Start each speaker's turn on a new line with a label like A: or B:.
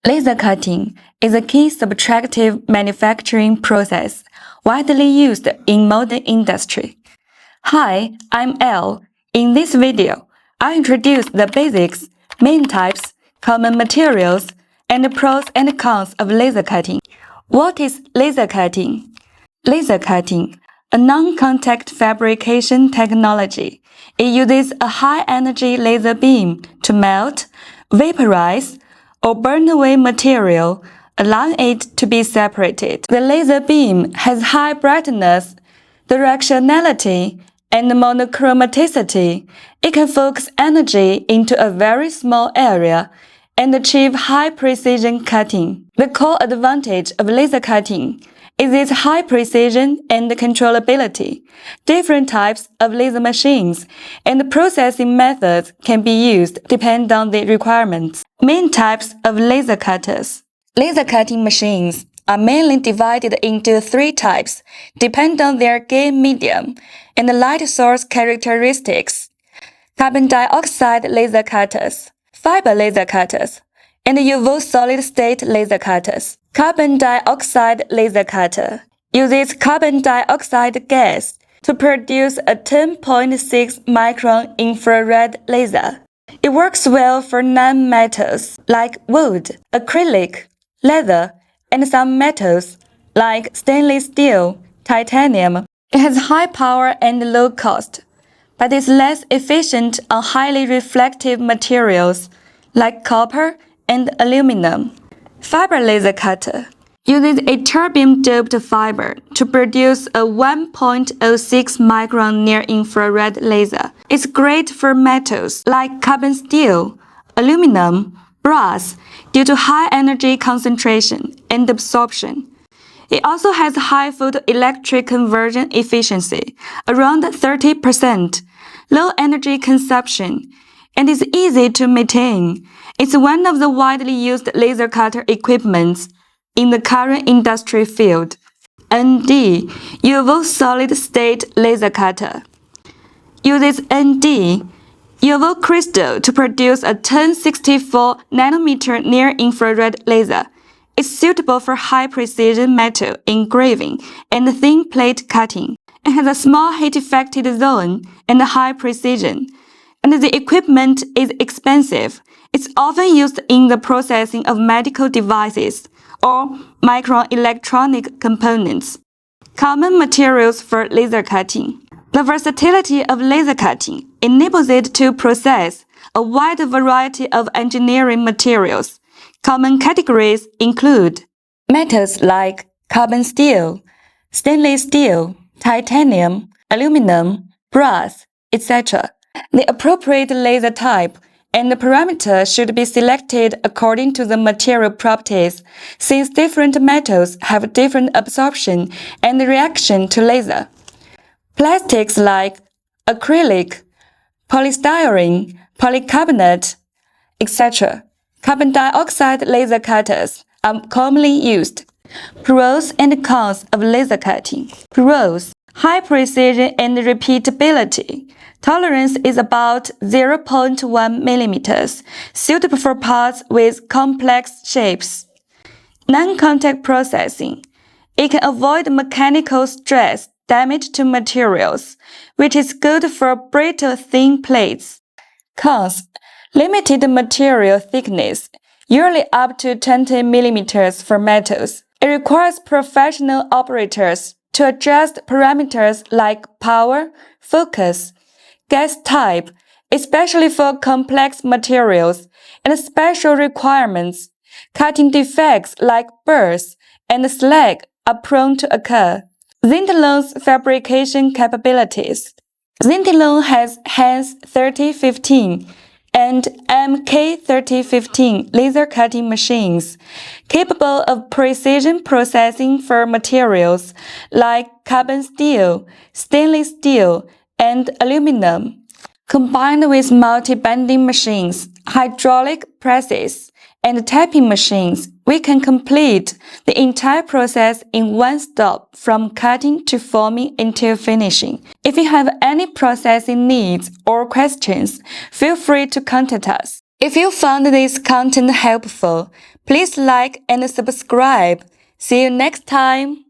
A: Laser cutting is a key subtractive manufacturing process widely used in modern industry. Hi, I'm Elle. In this video, I'll introduce the basics, main types, common materials, and the pros and cons of laser cutting. What is laser cutting? Laser cutting, a non-contact fabrication technology. It uses a high-energy laser beam to melt, vaporize, or burn away material, allowing it to be separated. The laser beam has high brightness, directionality, and monochromaticity. It can focus energy into a very small area and achieve high precision cutting. The core advantage of laser cutting is its high precision and controllability. Different types of laser machines and processing methods can be used depending on the requirements. Main types of laser cutters. Laser cutting machines are mainly divided into three types, depending on their gain medium and the light source characteristics: carbon dioxide laser cutters, fiber laser cutters, and UV solid-state laser cutters. Carbon dioxide laser cutter uses carbon dioxide gas to produce a 10.6 micron infrared laser. It works well for non-metals like wood, acrylic, leather, and some metals like stainless steel, titanium. It has high power and low cost, but is less efficient on highly reflective materials like copper and aluminum. Fiber laser cutter uses a terbium-doped fiber to produce a 1.06 micron near-infrared laser. It's great for metals like carbon steel, aluminum, brass due to high energy concentration and absorption. It also has high photoelectric conversion efficiency, around 30%, low energy consumption, and is easy to maintain. It's one of the widely used laser cutter equipments in the current industry field. ND, UV solid-state laser cutter, uses ND, UV crystal to produce a 1064 nanometer near-infrared laser. It's suitable for high-precision metal engraving and thin plate cutting. It has a small heat-affected zone and high precision, and the equipment is expensive. It's often used in the processing of medical devices or microelectronic components. Common materials for laser cutting. The versatility of laser cutting enables it to process a wide variety of engineering materials. Common categories include metals like carbon steel, stainless steel, titanium, aluminum, brass, etc. The appropriate laser type and the parameter should be selected according to the material properties, since different metals have different absorption and reaction to laser. Plastics like acrylic, polystyrene, polycarbonate, etc. Carbon dioxide laser cutters are commonly used. Pros and cons of laser cutting. Pros: high precision and repeatability. Tolerance is about 0.1 millimeters, suitable for parts with complex shapes. Non-contact processing. It can avoid mechanical stress damage to materials, which is good for brittle thin plates. Cons: limited material thickness, usually up to 20 millimeters for metals. It requires professional operators to adjust parameters like power, focus, gas type, especially for complex materials, and special requirements. Cutting defects like burrs and slag are prone to occur. Zintilon's fabrication capabilities. Zintilon has HANS 3015 and MK 3015 laser cutting machines, capable of precision processing for materials like carbon steel, stainless steel, and aluminum. Combined with multi-bending machines, hydraulic presses, and tapping machines, we can complete the entire process in one stop from cutting to forming until finishing. If you have any processing needs or questions, feel free to contact us. If you found this content helpful, Please like and subscribe. See you next time.